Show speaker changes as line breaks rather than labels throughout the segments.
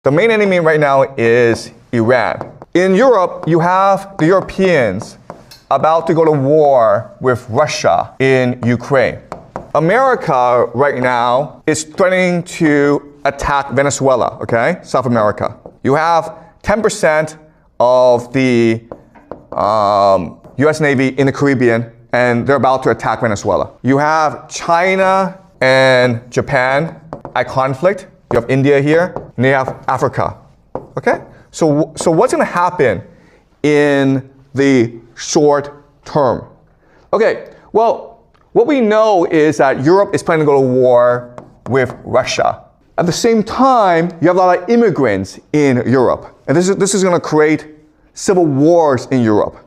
The main enemy right now is Iran. In Europe, you have the Europeans about to go to war with Russia in Ukraine. America right now is threatening to attack Venezuela, okay? South America. You have 10% of the US Navy in the Caribbean, and they're about to attack Venezuela. You have China and Japan at conflict. You have India here, and you have Africa, okay? So what's going to happen in the short term? Okay, well, what we know is that Europe is planning to go to war with Russia. At the same time, you have a lot of immigrants in Europe. And this is going to create civil wars in Europe.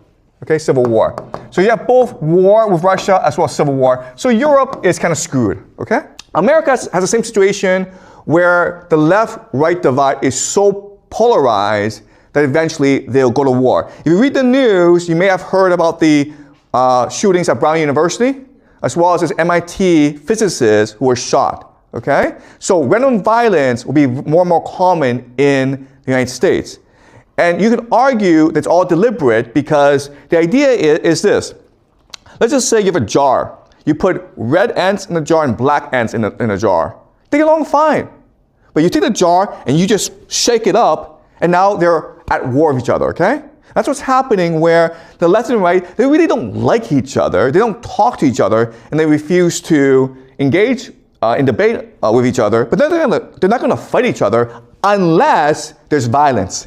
Okay, civil war. So you have both war with Russia as well as civil war. So Europe is kind of screwed, okay? America has the same situation where the left-right divide is so polarized that eventually they'll go to war. If you read the news, you may have heard about the shootings at Brown University, as well as this MIT physicist who was shot, okay? So random violence will be more and more common in the United States. And you can argue that it's all deliberate because the idea is this. Let's just say you have a jar. You put red ants in the jar and black ants in a jar. They get along fine. But you take the jar and you just shake it up, and now they're at war with each other, okay? That's what's happening where the left and right, they really don't like each other. They don't talk to each other, and they refuse to engage in debate with each other. But they're not going to fight each other unless there's violence.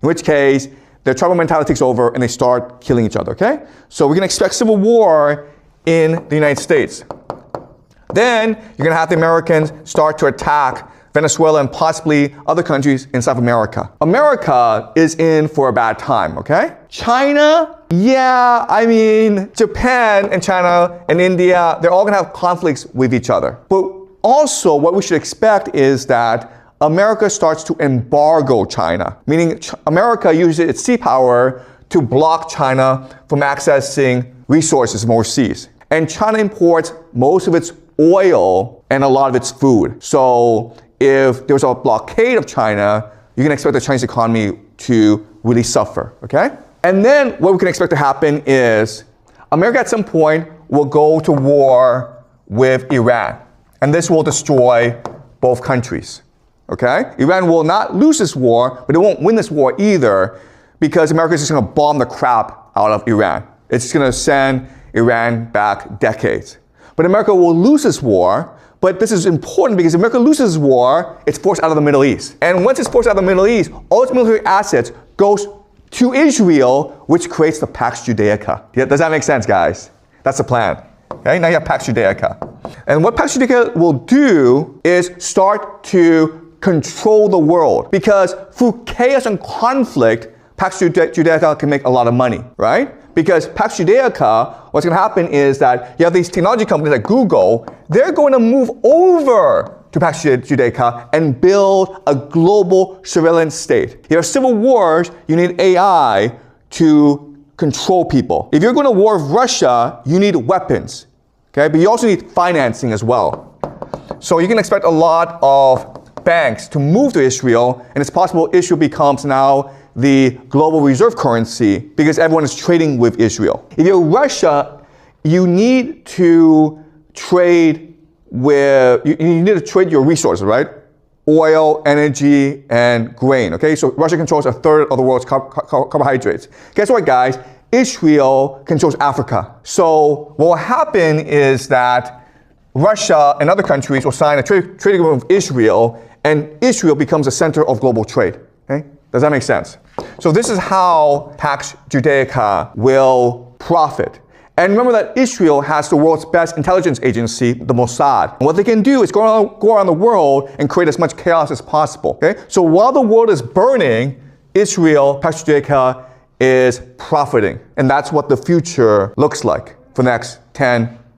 In which case, their tribal mentality takes over and they start killing each other, okay? So we can expect civil war in the United States. Then you're going to have the Americans start to attack Venezuela and possibly other countries in South America. America is in for a bad time, okay? China, yeah, I mean, Japan and China and India, they're all going to have conflicts with each other. But also what we should expect is that America starts to embargo China, meaning America uses its sea power to block China from accessing resources from overseas. And China imports most of its oil and a lot of its food. So if there's a blockade of China, you can expect the Chinese economy to really suffer, okay? And then what we can expect to happen is America at some point will go to war with Iran. And this will destroy both countries. Okay? Iran will not lose this war, but it won't win this war either because America is just going to bomb the crap out of Iran. It's just going to send Iran back decades. But America will lose this war, but this is important because if America loses war, it's forced out of the Middle East. And once it's forced out of the Middle East, all its military assets goes to Israel, which creates the Pax Judaica. Yeah, does that make sense, guys? That's the plan. Okay? Now you have Pax Judaica. And what Pax Judaica will do is start to control the world, because through chaos and conflict, Pax Judaica can make a lot of money, right? Because Pax Judaica, what's going to happen is that you have these technology companies like Google, they're going to move over to Pax Judaica and build a global surveillance state. If you have civil wars, you need AI to control people. If you're going to war with Russia, you need weapons, okay? But you also need financing as well. So you can expect a lot of banks to move to Israel, and it's possible Israel becomes now the global reserve currency because everyone is trading with Israel. If you're Russia, you need to trade with, you need to trade your resources, right? Oil, energy, and grain, okay? So Russia controls a third of the world's carbohydrates. Guess what, guys? Israel controls Africa. So what will happen is that Russia and other countries will sign a trade agreement with Israel, and Israel becomes the center of global trade. Okay? Does that make sense? So this is how Pax Judaica will profit. And remember that Israel has the world's best intelligence agency, the Mossad. And what they can do is go around the world and create as much chaos as possible. Okay? So while the world is burning, Israel, Pax Judaica, is profiting. And that's what the future looks like for the next 10,